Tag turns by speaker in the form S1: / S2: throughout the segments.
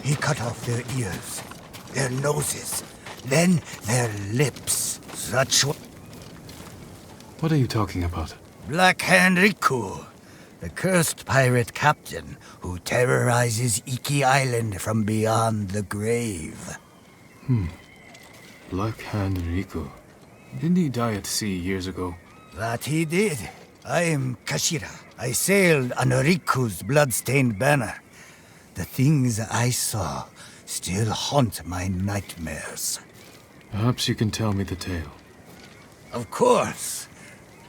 S1: He cut off their ears, their noses, then their lips. Such...
S2: What are you talking about?
S1: Black Hand Riku, the cursed pirate captain who terrorizes Iki Island from beyond the grave.
S2: Black Hand Riku. Didn't he die at sea years ago?
S1: That he did. I am Kashira. I sailed under Riku's blood-stained banner. The things I saw still haunt my nightmares.
S2: Perhaps you can tell me the tale.
S1: Of course.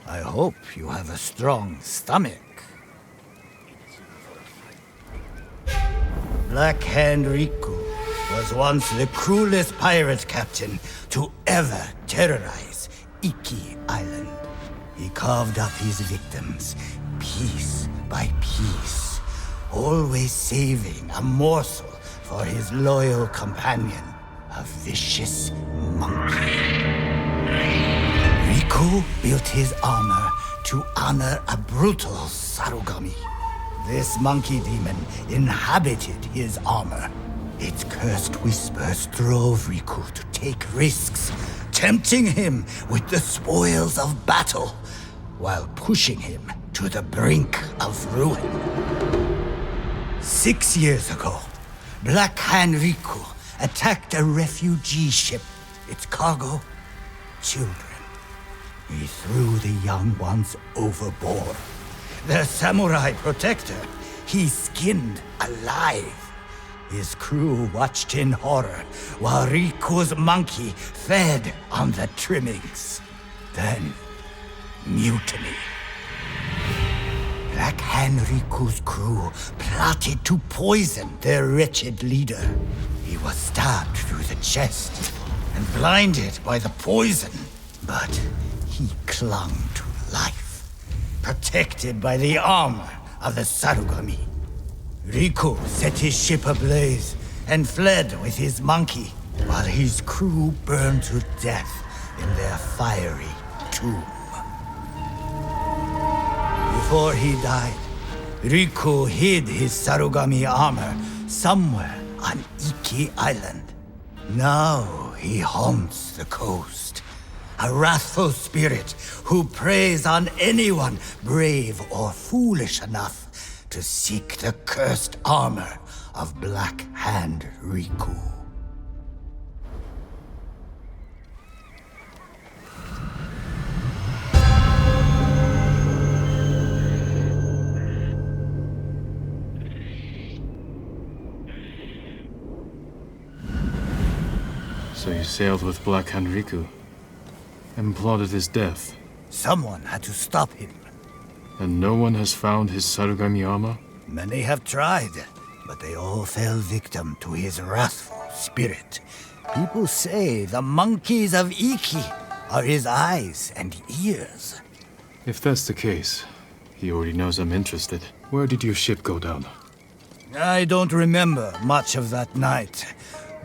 S1: I hope you have a strong stomach. Black Hand Riku was once the cruelest pirate captain to ever terrorize Iki Island. He carved up his victims, piece by piece, always saving a morsel for his loyal companion, a vicious monkey. Riku built his armor to honor a brutal Sarugami. This monkey demon inhabited his armor. Its cursed whispers drove Riku to take risks, tempting him with the spoils of battle, while pushing him to the brink of ruin. 6 years ago, Black Hand Riku attacked a refugee ship. Its cargo, children. He threw the young ones overboard. Their samurai protector, he skinned alive. His crew watched in horror while Riku's monkey fed on the trimmings. Then, mutiny. Black Hand Riku's crew plotted to poison their wretched leader. He was stabbed through the chest and blinded by the poison, but he clung to life, protected by the armor of the Sarugami. Riku set his ship ablaze and fled with his monkey, while his crew burned to death in their fiery tomb. Before he died, Riku hid his Sarugami armor somewhere on Iki Island. Now he haunts the coast, a wrathful spirit who preys on anyone brave or foolish enough to seek the cursed armor of Black Hand Riku.
S2: So you sailed with Black Hand Riku and plotted his death.
S1: Someone had to stop him.
S2: And no one has found his Sarugami armor?
S1: Many have tried, but they all fell victim to his wrathful spirit. People say the monkeys of Iki are his eyes and ears.
S2: If that's the case, he already knows I'm interested. Where did your ship go down?
S1: I don't remember much of that night,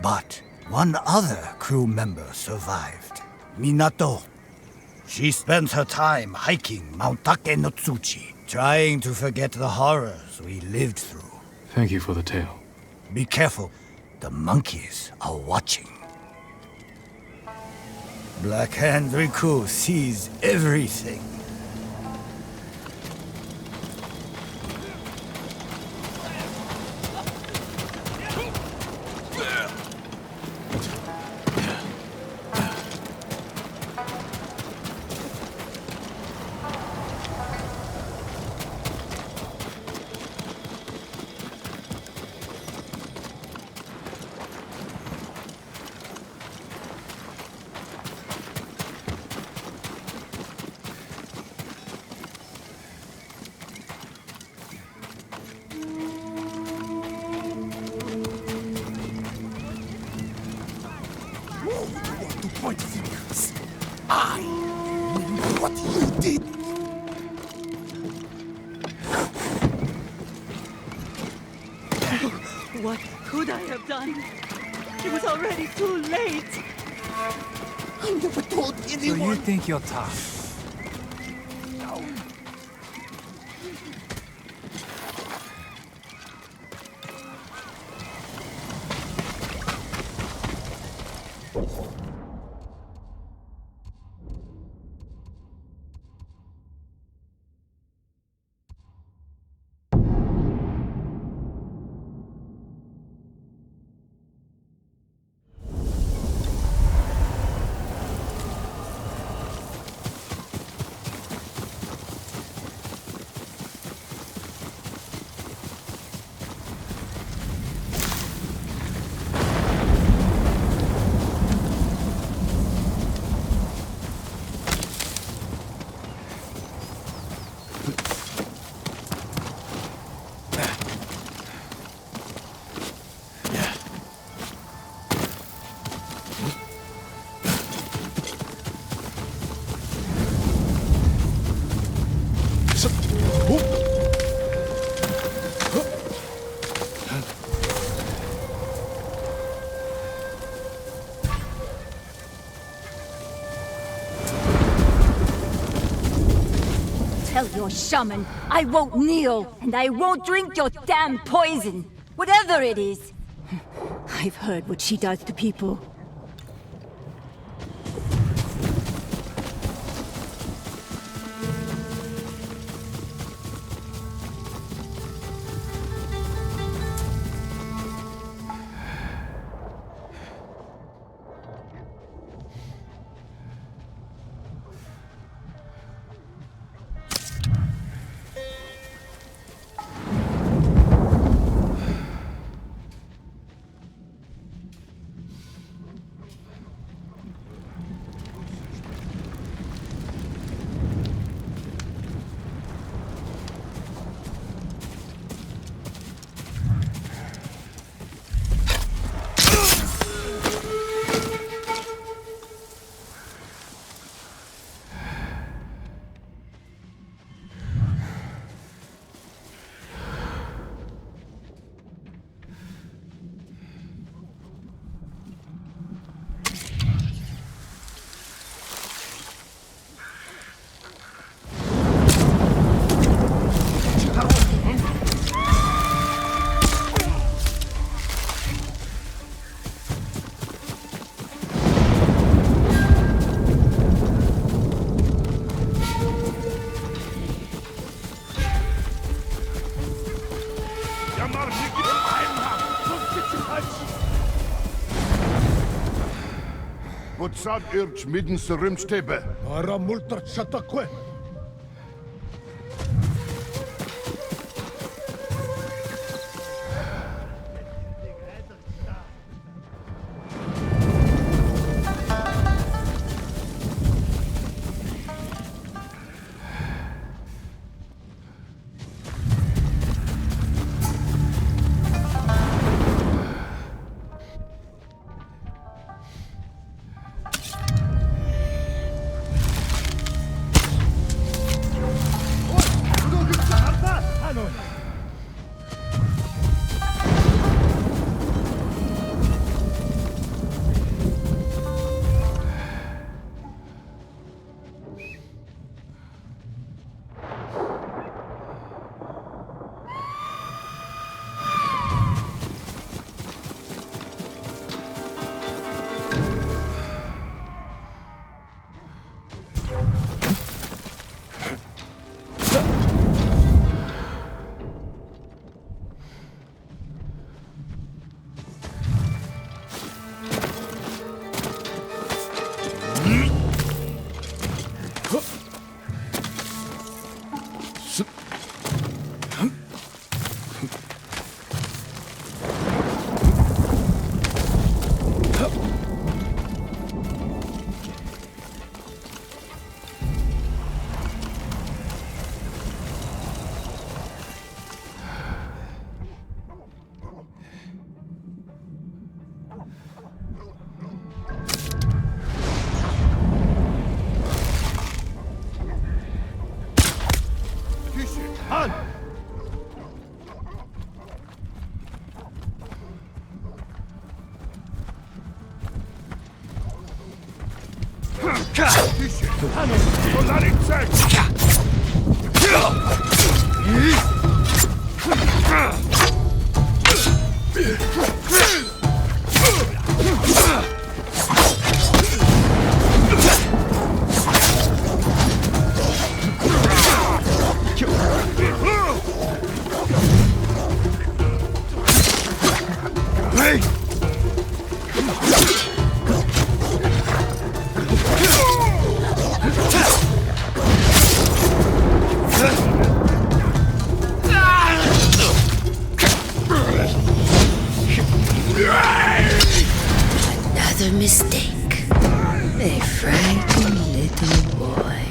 S1: but one other crew member survived. Minato. She spent her time hiking Mount Take no Tsuchi, trying to forget the horrors we lived through.
S2: Thank you for the tale.
S1: Be careful. The monkeys are watching. Black Hand Riku sees everything.
S3: Point fingers. I knew what you did.
S4: What could I have done? It was already too late.
S3: I never told
S4: So
S3: anyone.
S4: you think you're tough?
S5: Tell your shaman I won't kneel, and I won't drink your damn poison, whatever it is. I've heard what she does to people.
S6: Sad urge midden se rumstebe.
S3: Para multar chatakwe.
S4: Another mistake. A frightened little boy.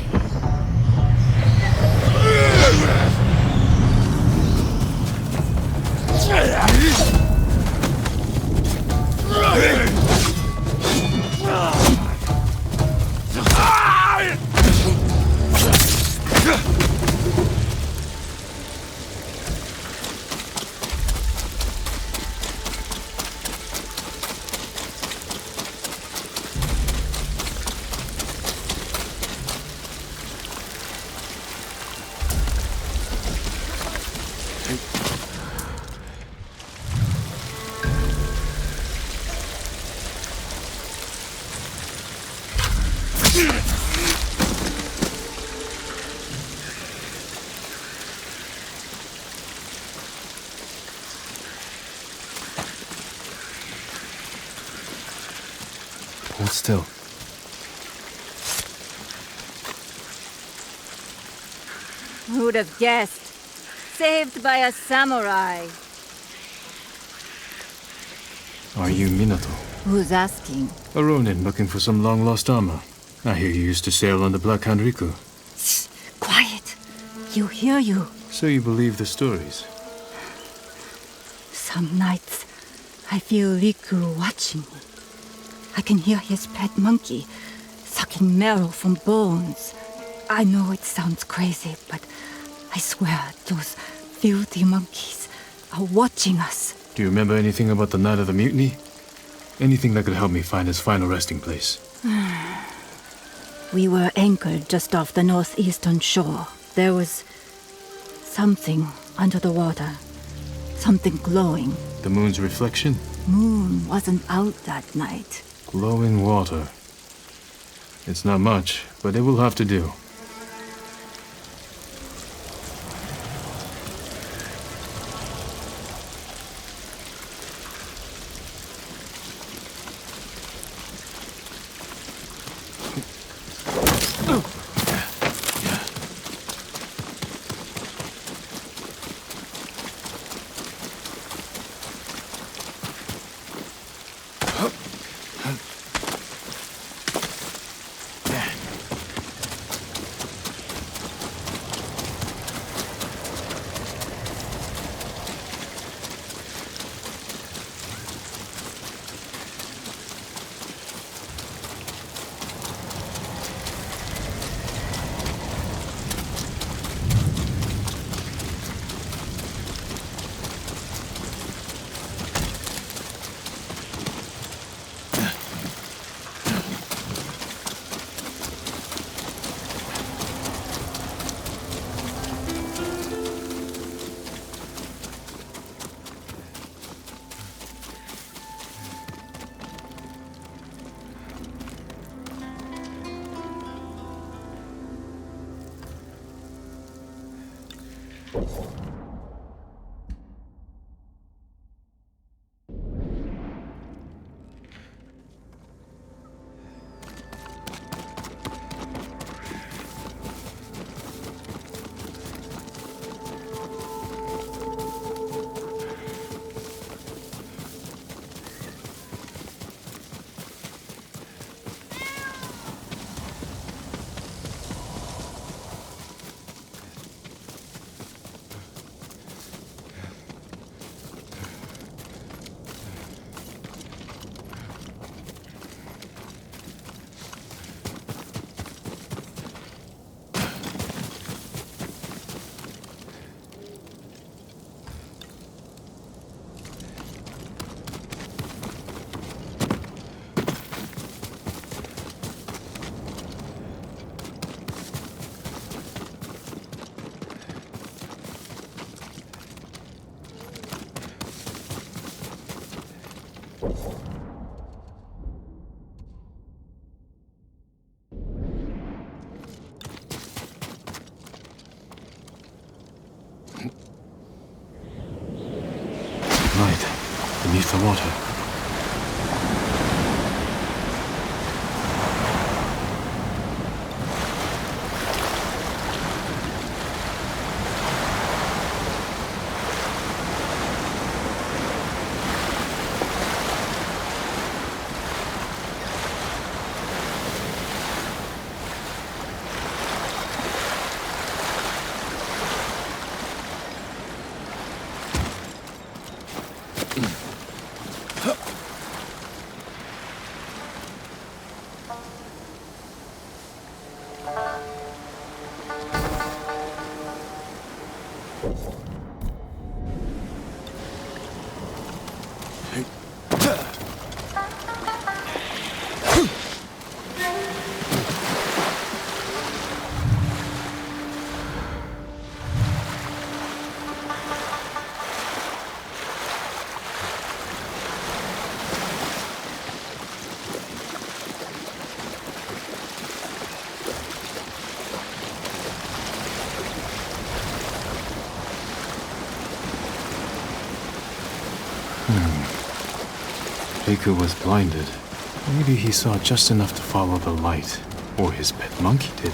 S2: Hold still.
S5: Who'd have guessed? Saved by a samurai.
S2: Are you Minato?
S5: Who's asking?
S2: A Ronin looking for some long-lost armor. I hear you used to sail on the Black Hand Riku.
S5: Shh, quiet. You hear you.
S2: So you believe the stories?
S5: Some nights, I feel Riku watching me. I can hear his pet monkey sucking marrow from bones. I know it sounds crazy, but I swear those filthy monkeys are watching us.
S2: Do you remember anything about the night of the mutiny? Anything that could help me find his final resting place?
S5: We were anchored just off the northeastern shore. There was something under the water. Something glowing.
S2: The moon's reflection?
S5: Moon wasn't out that night.
S2: Glowing water. It's not much, but it will have to do. water. Riku was blinded. Maybe he saw just enough to follow the light, or his pet monkey did.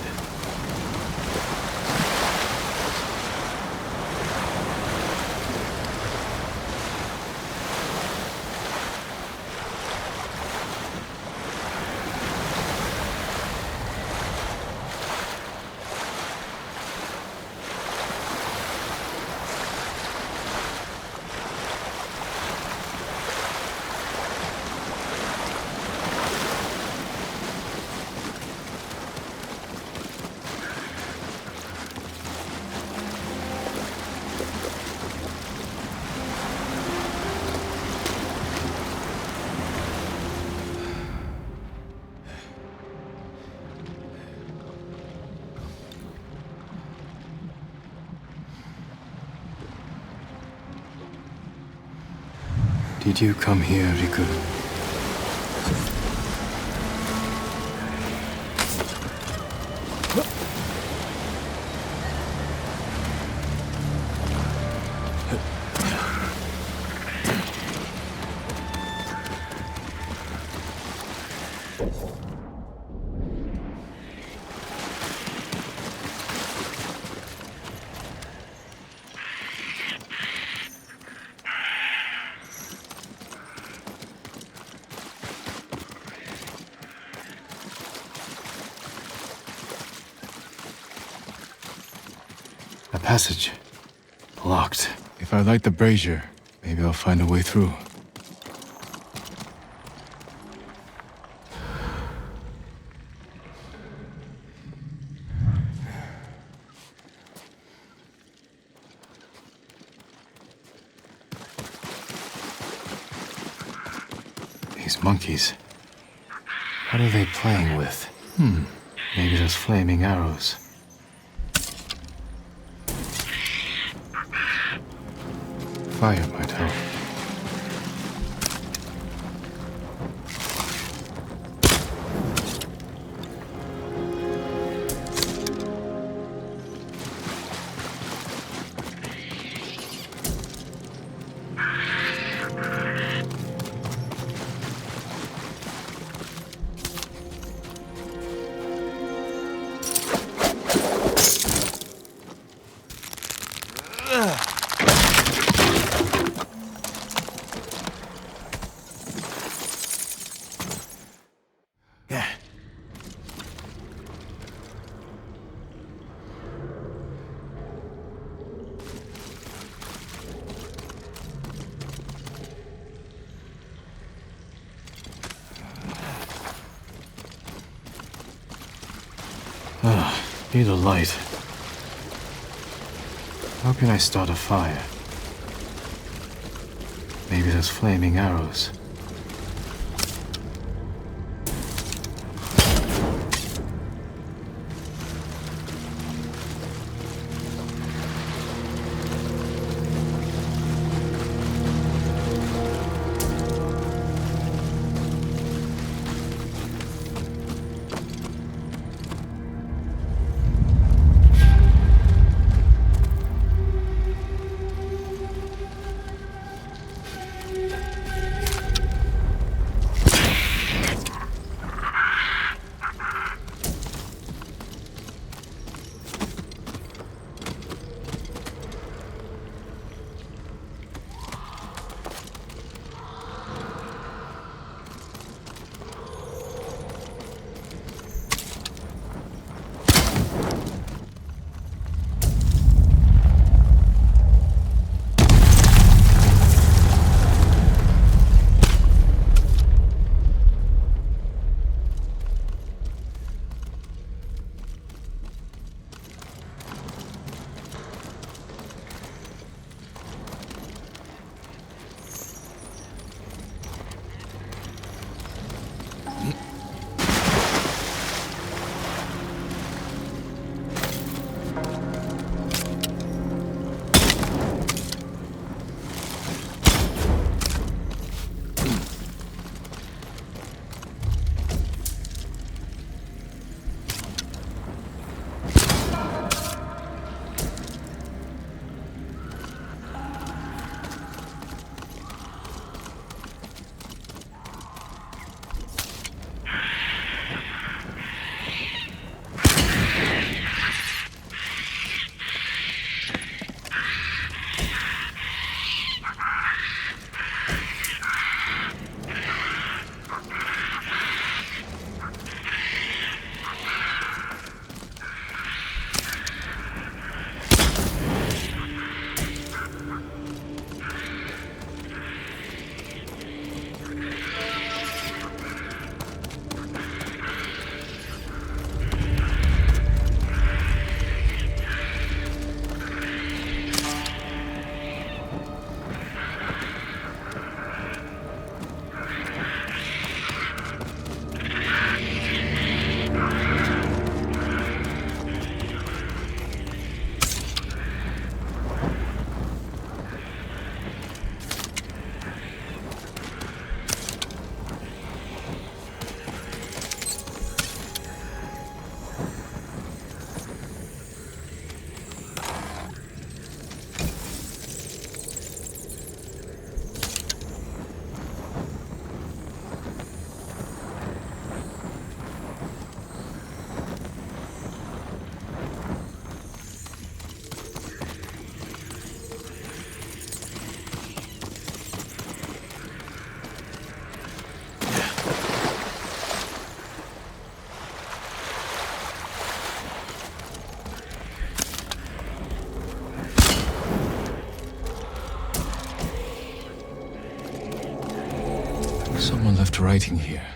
S2: Did you come here, Riku? A passage. Locked. If I light the brazier, maybe I'll find a way through. These monkeys. What are they playing with? Maybe those flaming arrows. Fire might help. Need a light. How can I start a fire? Maybe those flaming arrows. writing here?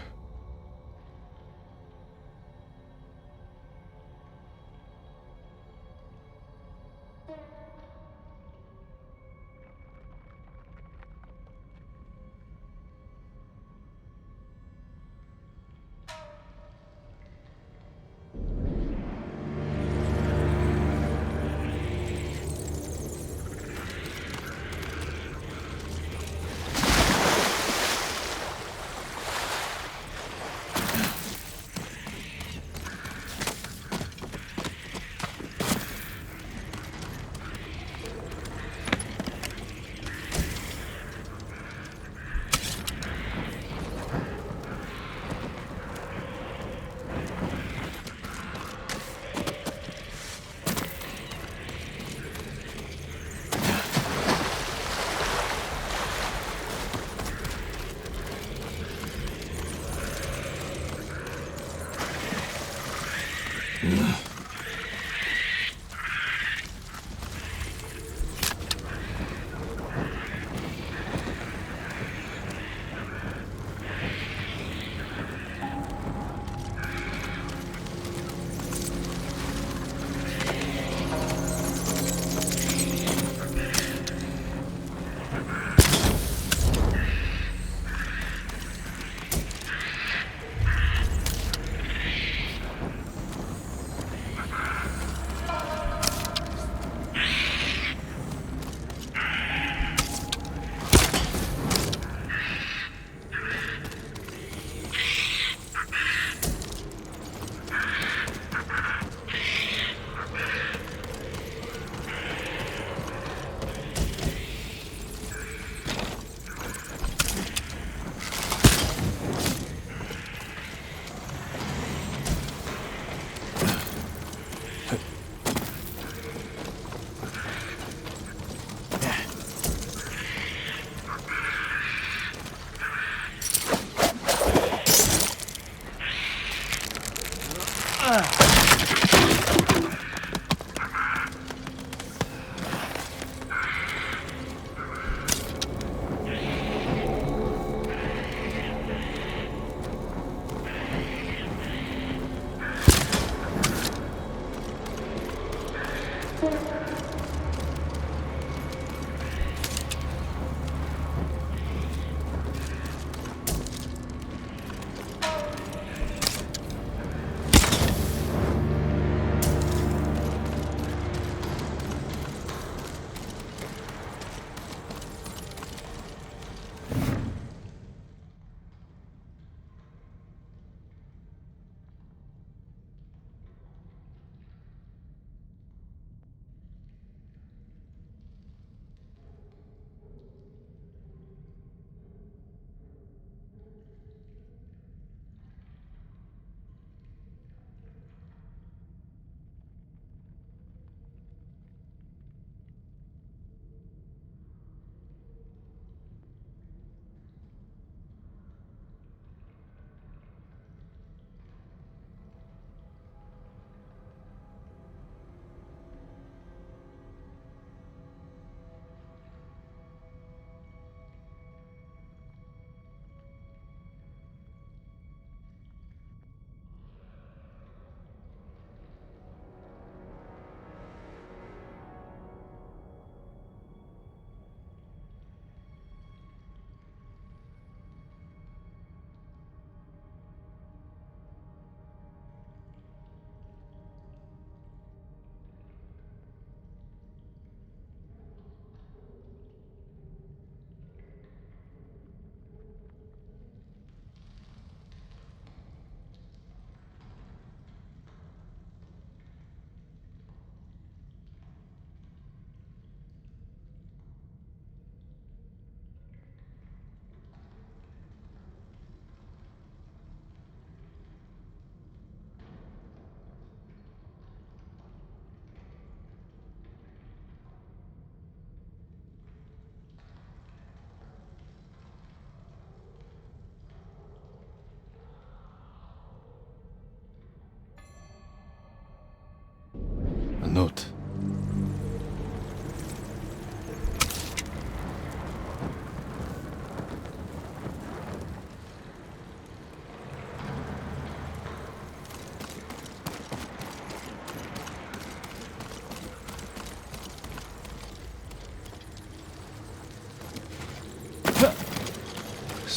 S2: A note.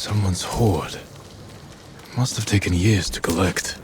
S2: Someone's hoard. Must have taken years to collect.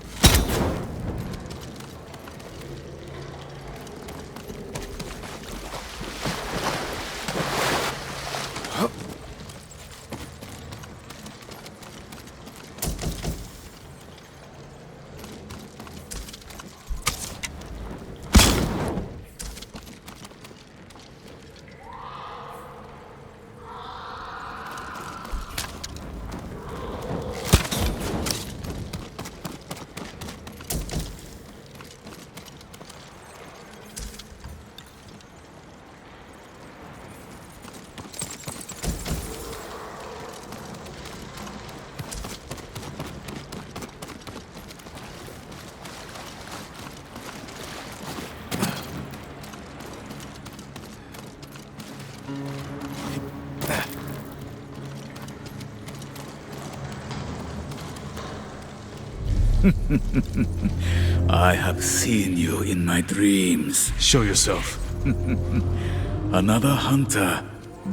S7: I have seen you in my dreams.
S2: Show yourself.
S7: Another hunter,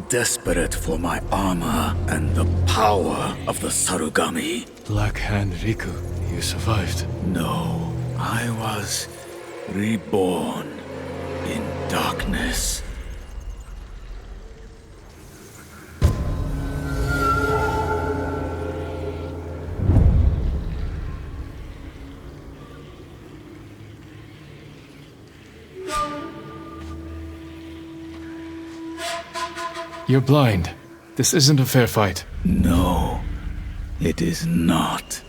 S7: desperate for my armor and the power of the Sarugami.
S2: Black Hand Riku, you survived.
S7: No, I was reborn in darkness.
S2: You're blind. This isn't a fair fight.
S7: No, it is not.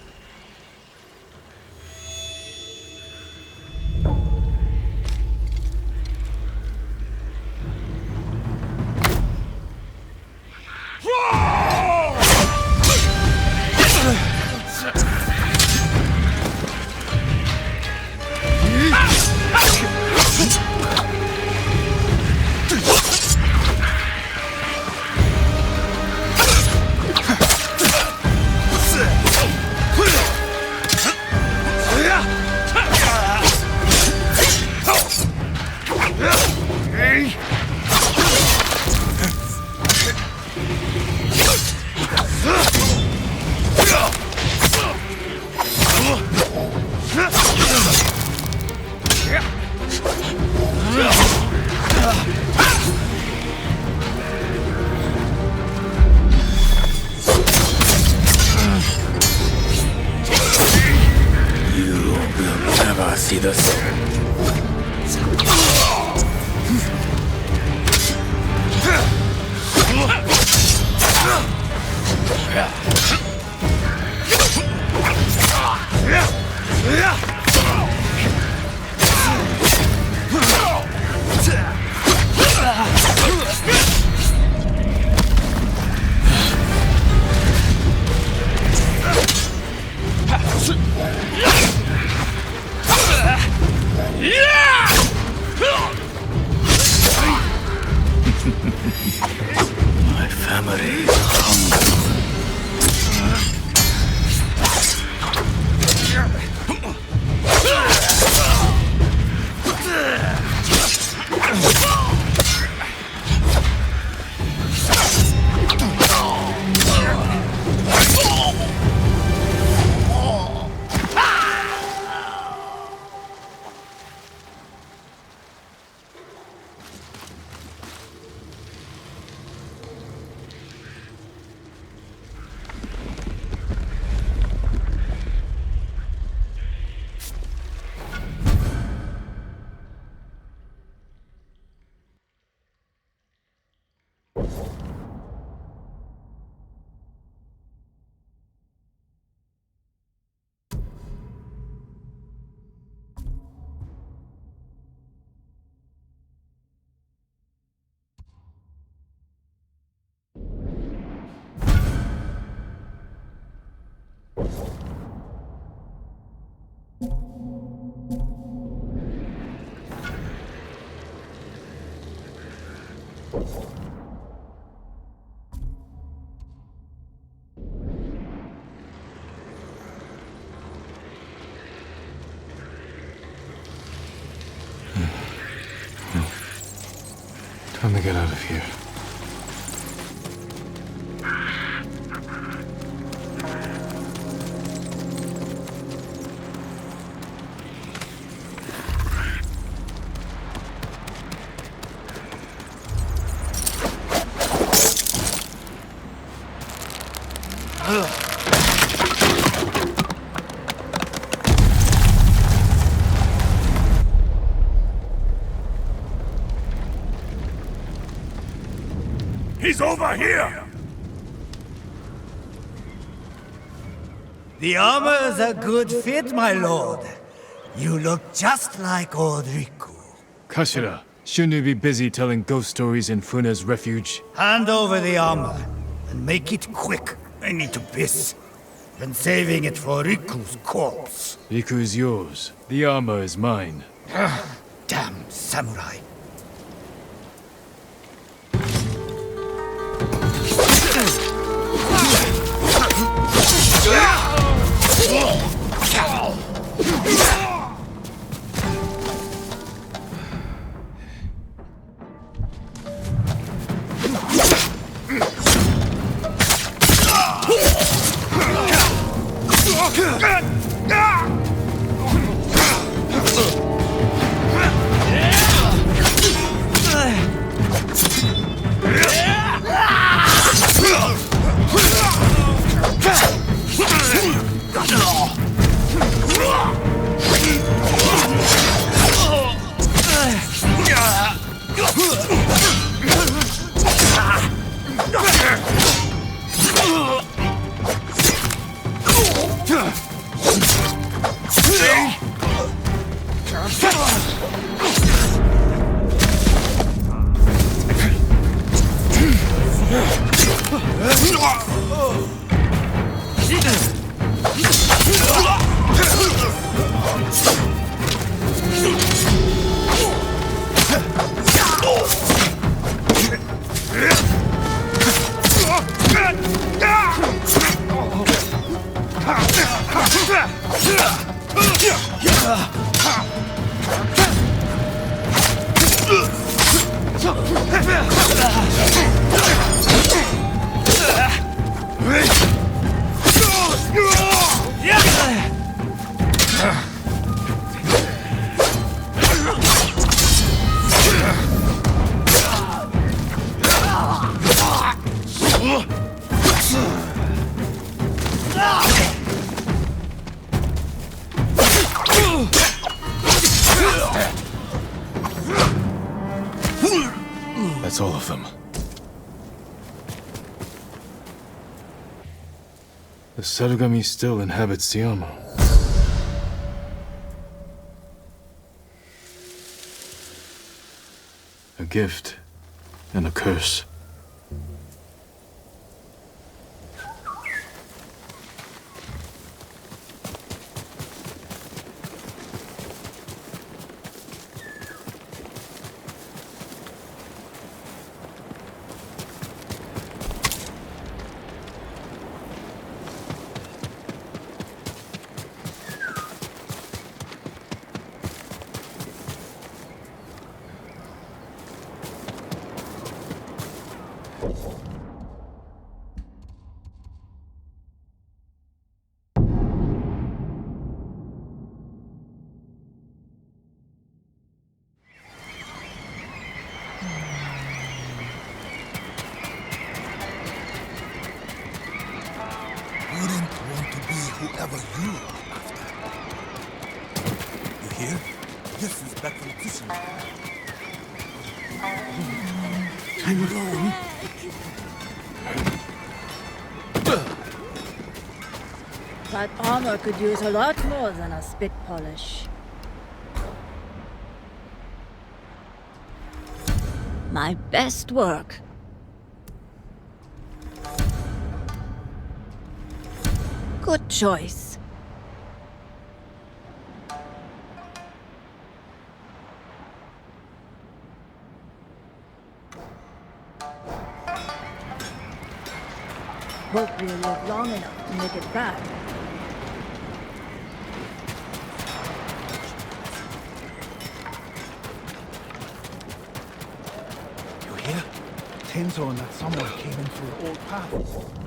S7: See this? My family is hungry.
S2: Time to get out of here.
S7: He's over here!
S1: The armor's a good fit, my lord. You look just like old Riku.
S2: Kashira, shouldn't you be busy telling ghost stories in Funa's refuge?
S1: Hand over the armor, and make it quick. I need to piss. Been saving it for Riku's corpse.
S2: Riku's yours. The armor is mine.
S1: Damn samurai.
S2: That's all of them. The Sarugami still inhabits the armor. A gift and a curse.
S3: Wouldn't want to be whoever you are after. You hear? This is back from Tsushima. I'm alone.
S8: That armor could use a lot more than a spit polish. My best work. Good choice. Hope we'll live long enough to make it back.
S3: You hear? Tenzo and that samurai came in through the old path.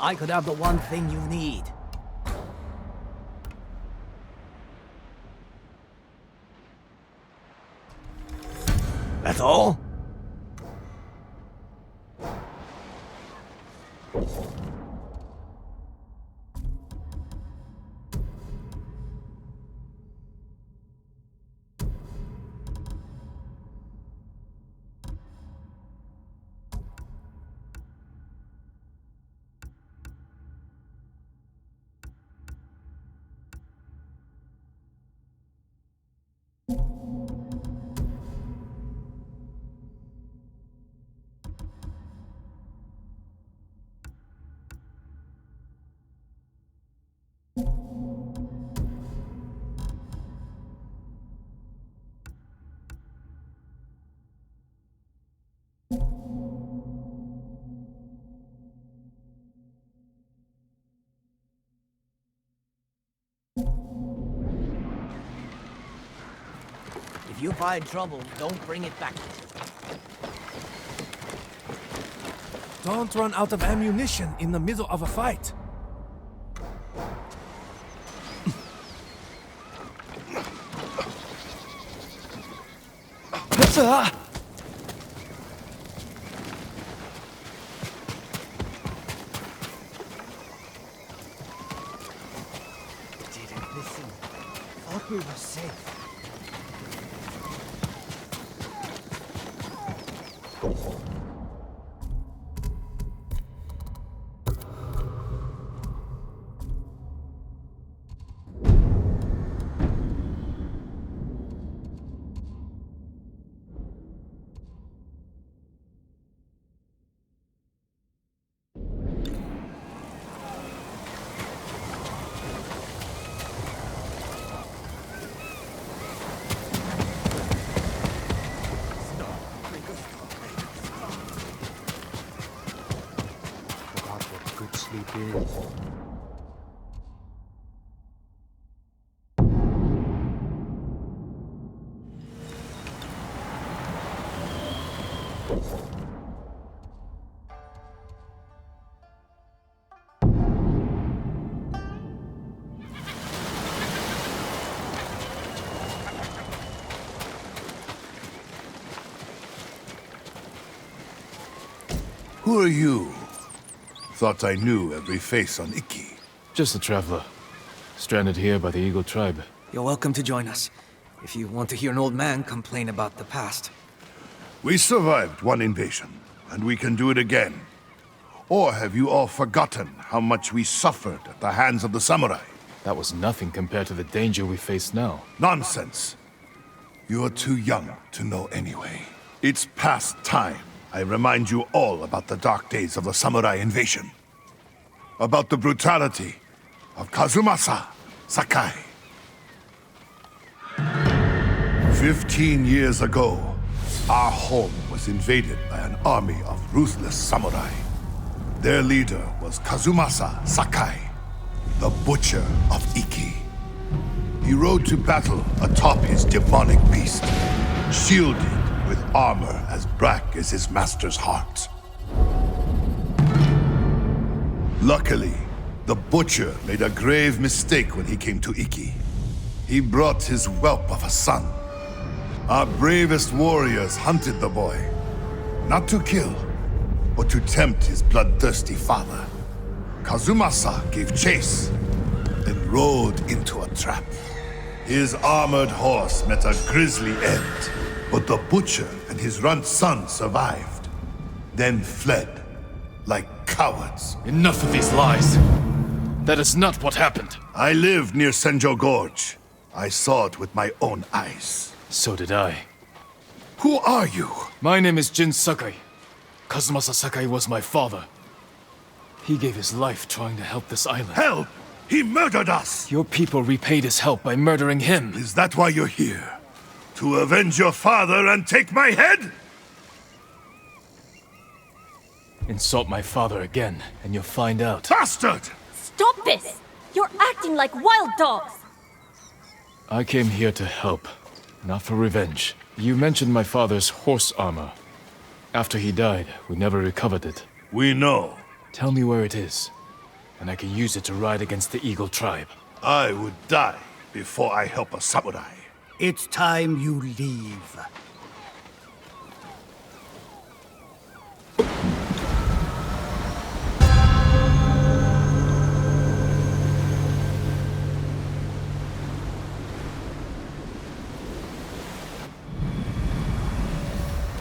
S9: I could have the one thing you need. That's all? If you find trouble, don't bring it back.
S3: Don't run out of ammunition in the middle of a fight.
S1: Didn't listen. Thought we were safe. Forgot what good sleep is.
S6: Who are you? Thought I knew every face on Iki.
S2: Just a traveler. Stranded here by the Eagle tribe.
S9: You're welcome to join us. If you want to hear an old man complain about the past.
S6: We survived one invasion, and we can do it again. Or have you all forgotten how much we suffered at the hands of the samurai?
S2: That was nothing compared to the danger we face now.
S6: Nonsense. You're too young to know anyway. It's past time I remind you all about the dark days of the samurai invasion. About the brutality of Kazumasa Sakai. 15 years ago, our home was invaded by an army of ruthless samurai. Their leader was Kazumasa Sakai, the Butcher of Iki. He rode to battle atop his demonic beast, shielded with armor as black as his master's heart. Luckily, the Butcher made a grave mistake when he came to Iki. He brought his whelp of a son. Our bravest warriors hunted the boy, not to kill, but to tempt his bloodthirsty father. Kazumasa gave chase, then rode into a trap. His armored horse met a grisly end, but the Butcher and his runt son survived, then fled like cowards.
S2: Enough of these lies. That is not what happened.
S6: I lived near Senjo Gorge. I saw it with my own eyes.
S2: So did I.
S6: Who are you?
S2: My name is Jin Sakai. Kazumasa Sakai was my father. He gave his life trying to help this island.
S6: Help! He murdered us!
S2: Your people repaid his help by murdering him.
S6: Is that why you're here? To avenge your father and take my head?
S2: Insult my father again, and you'll find out.
S6: Bastard!
S10: Stop this! You're acting like wild dogs!
S2: I came here to help, not for revenge. You mentioned my father's horse armor. After he died, we never recovered it.
S6: We know.
S2: Tell me where it is. and I can use it to ride against the Eagle tribe.
S6: I would die before I help a samurai.
S1: It's time you leave.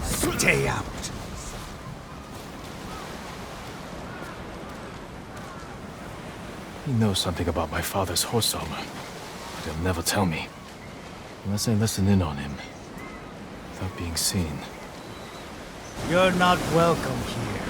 S1: Stay out.
S2: He knows something about my father's horse armor, but he'll never tell me. Unless I listen in on him, without being seen.
S1: You're not welcome here.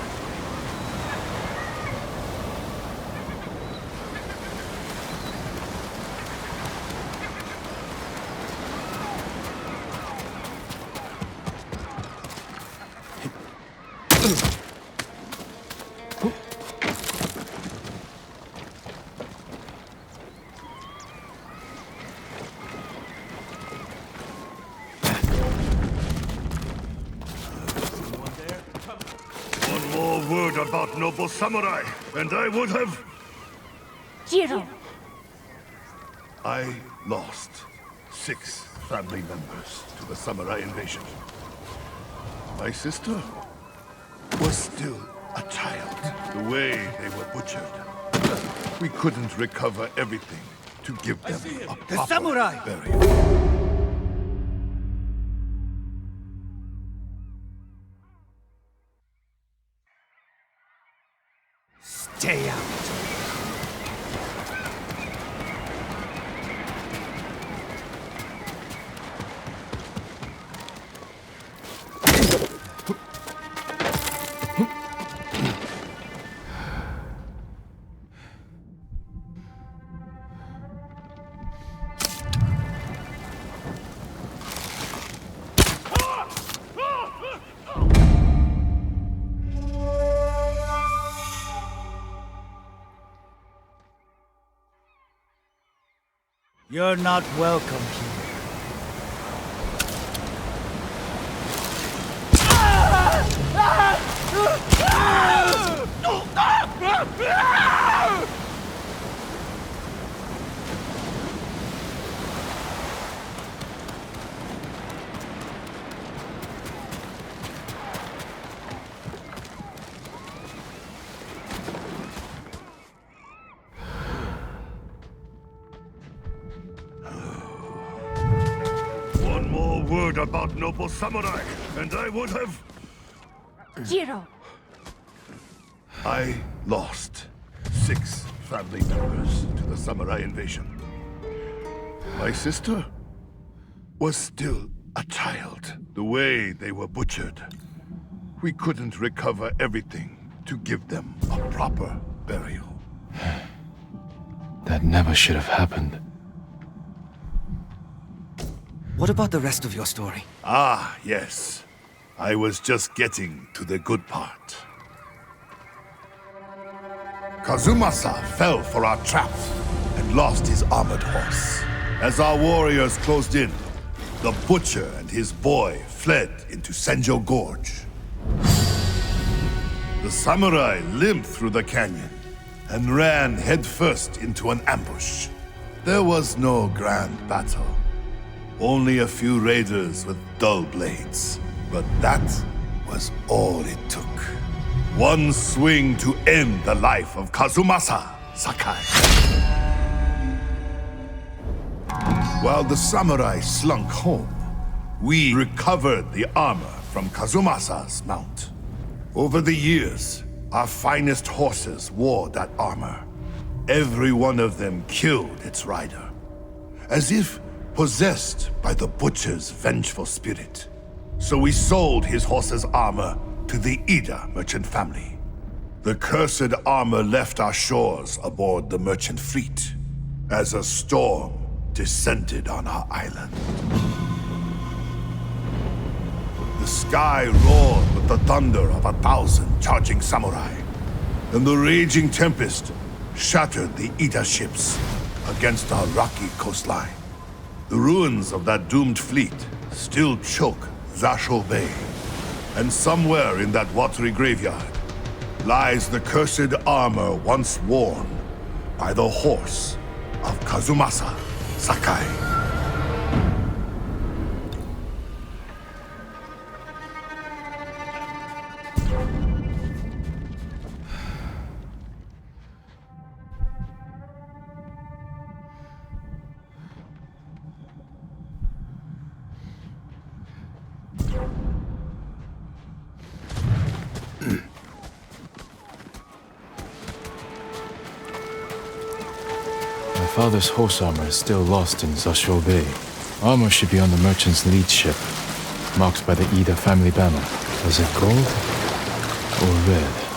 S6: One more word about noble samurai, and I would have...
S10: Jiro!
S6: I lost 6 family members to the samurai invasion. My sister was still a child. The way they were butchered, we couldn't recover everything to give them a proper
S1: samurai!
S6: burial.
S1: Stay out. You're not welcome here.
S6: One more word about noble samurai, and I would have...
S10: Jiro!
S6: I lost 6 family members to the samurai invasion. My sister was still a child. The way they were butchered, we couldn't recover everything to give them a proper burial.
S2: That never should have happened.
S9: What about the rest of your story?
S6: Ah, yes. I was just getting to the good part. Kazumasa fell for our trap and lost his armored horse. As our warriors closed in, the butcher and his boy fled into Senjo Gorge. The samurai limped through the canyon and ran headfirst into an ambush. There was no grand battle. Only a few raiders with dull blades. But that was all it took. One swing to end the life of Kazumasa Sakai. While the samurai slunk home, we recovered the armor from Kazumasa's mount. Over the years, our finest horses wore that armor. Every one of them killed its rider, as if possessed by the butcher's vengeful spirit. So we sold his horse's armor to the Ida merchant family. The cursed armor left our shores aboard the merchant fleet as a storm descended on our island. The sky roared with the thunder of 1,000 charging samurai, and the raging tempest shattered the Ida ships against our rocky coastline. The ruins of that doomed fleet still choke Zasho Bay, and somewhere in that watery graveyard lies the cursed armor once worn by the horse of Kazumasa Sakai.
S2: My father's horse armor is still lost in Zasho Bay. Armor should be on the merchant's lead ship, marked by the Ida family banner. Was it gold or red?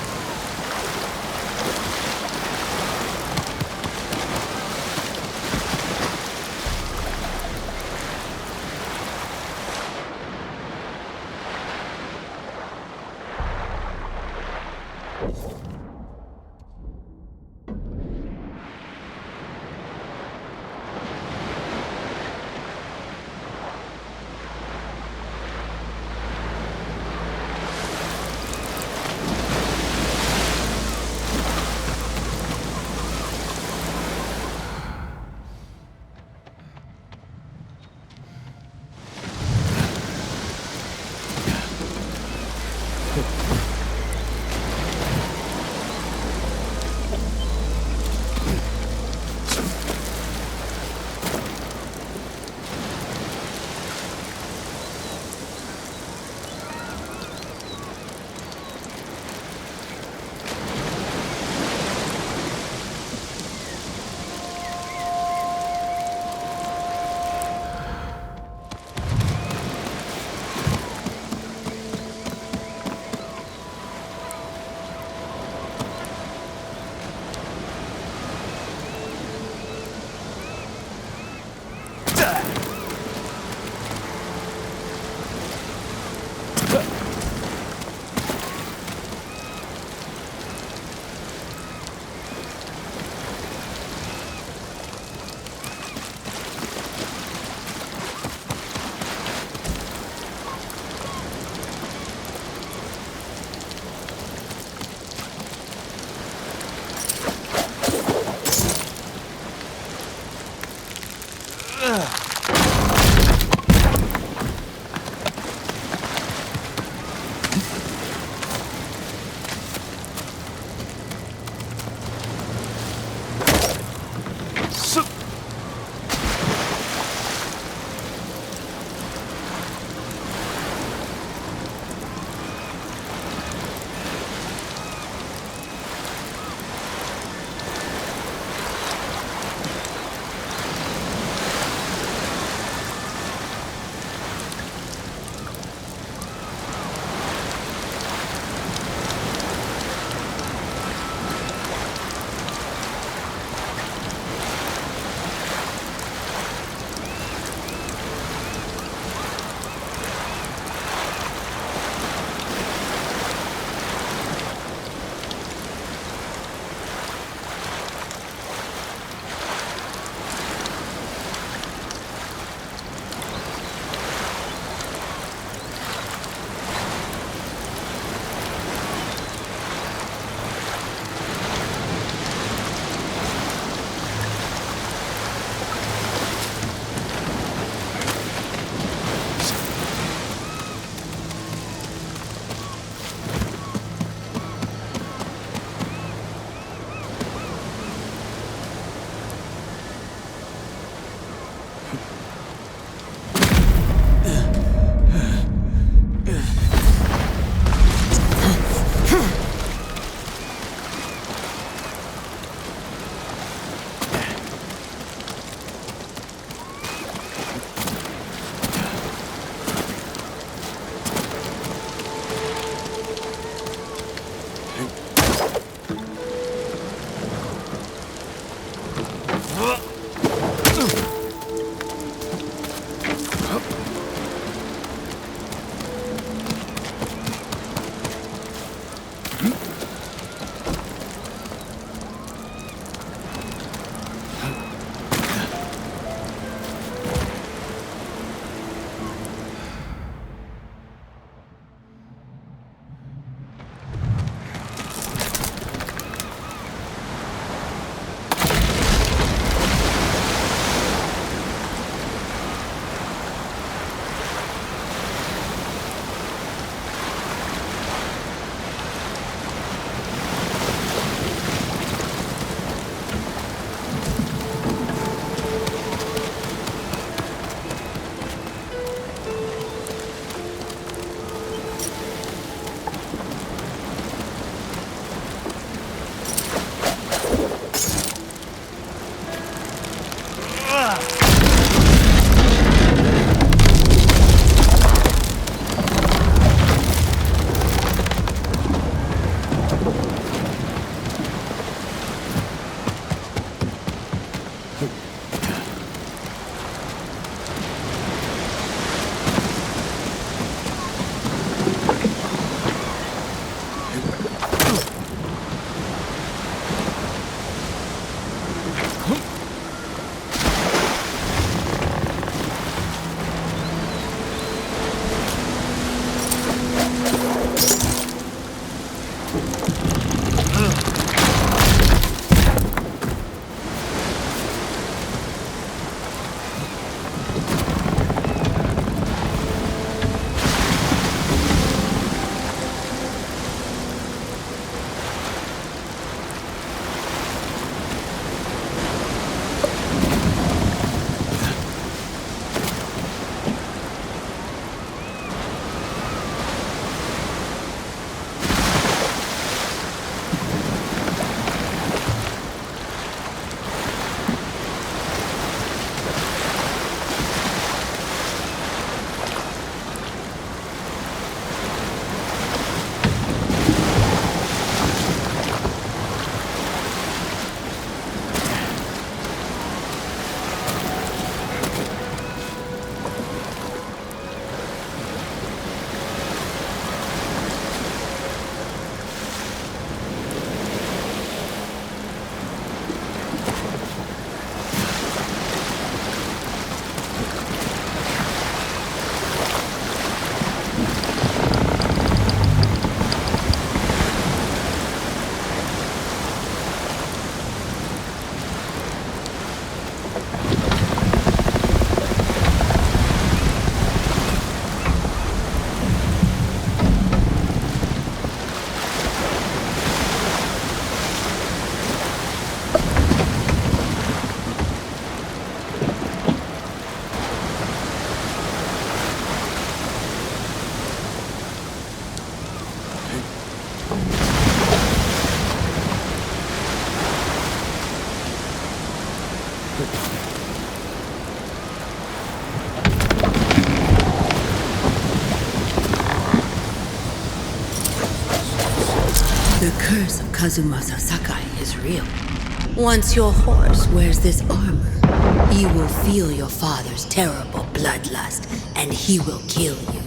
S4: curse of Kazumasa Sakai is real. Once your horse wears this armor, you will feel your father's terrible bloodlust, and he will kill you.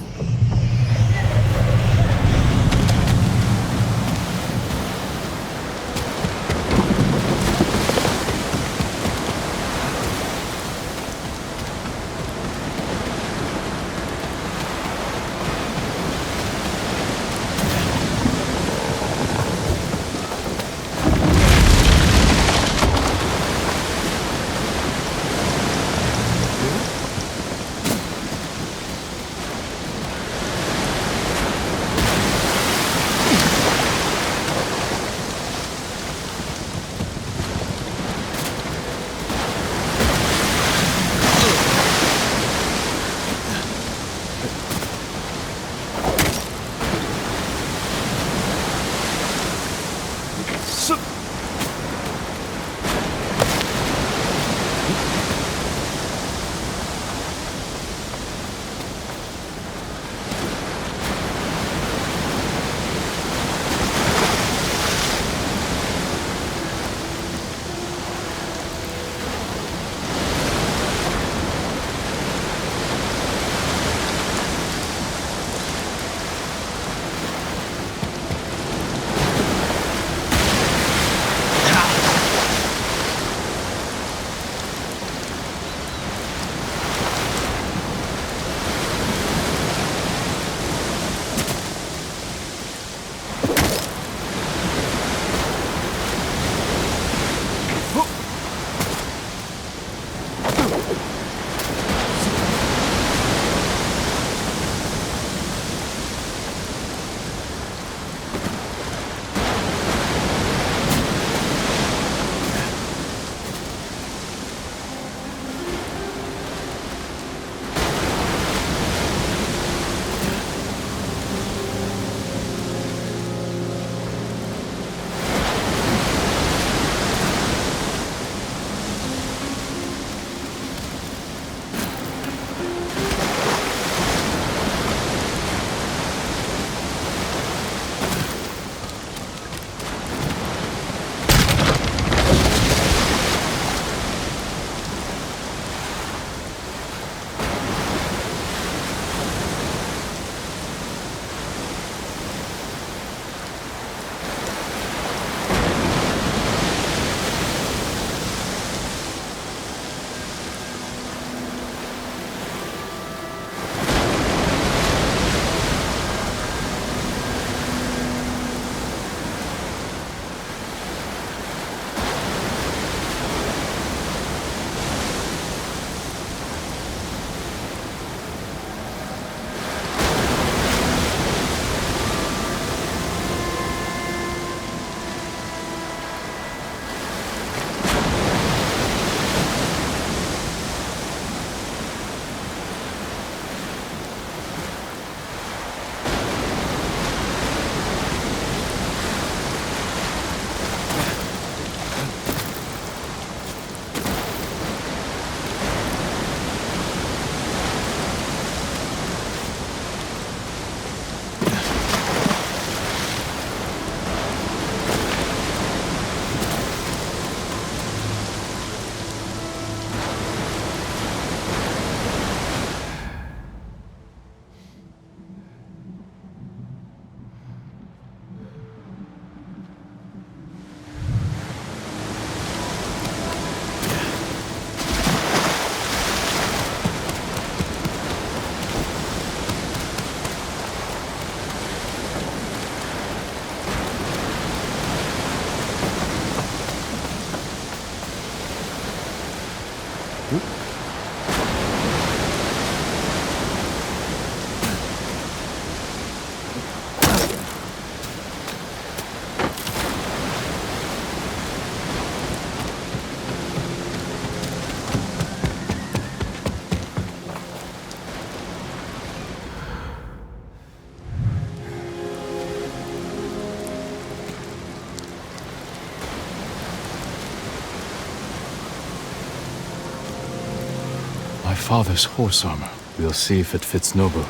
S2: My father's horse armor. We'll see if it fits Nobu.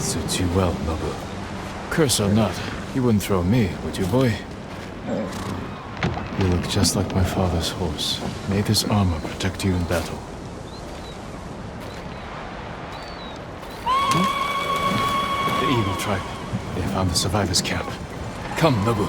S2: Suits you well, Nobu. Curse or not, you wouldn't throw me, would you, boy? You look just like my father's horse. May this armor protect you in battle. The Eagle Tribe. They found the survivors' camp. Come, Nobu.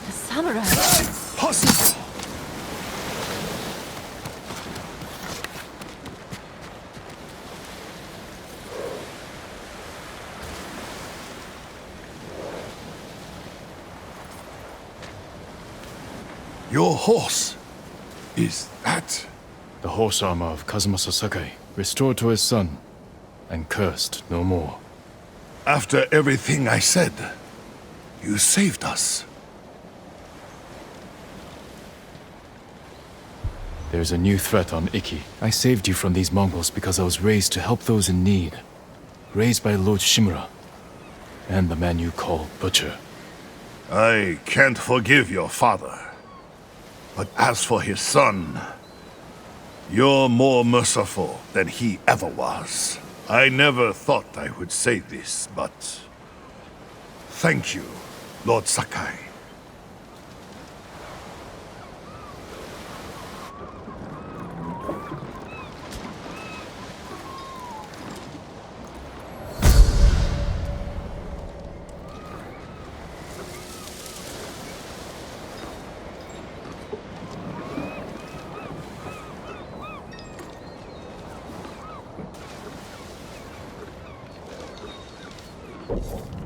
S10: The samurai.
S6: Possible! Your horse. Is that...
S2: The horse armor of Kazumasa Sakai, restored to his son, and cursed no more.
S6: After everything I said, you saved us.
S2: There's a new threat on Iki. I saved you from these Mongols because I was raised to help those in need. Raised by Lord Shimura, and the man you call Butcher.
S6: I can't forgive your father. But as for his son, you're more merciful than he ever was. I never thought I would say this, but... thank you, Lord Sakai.
S1: You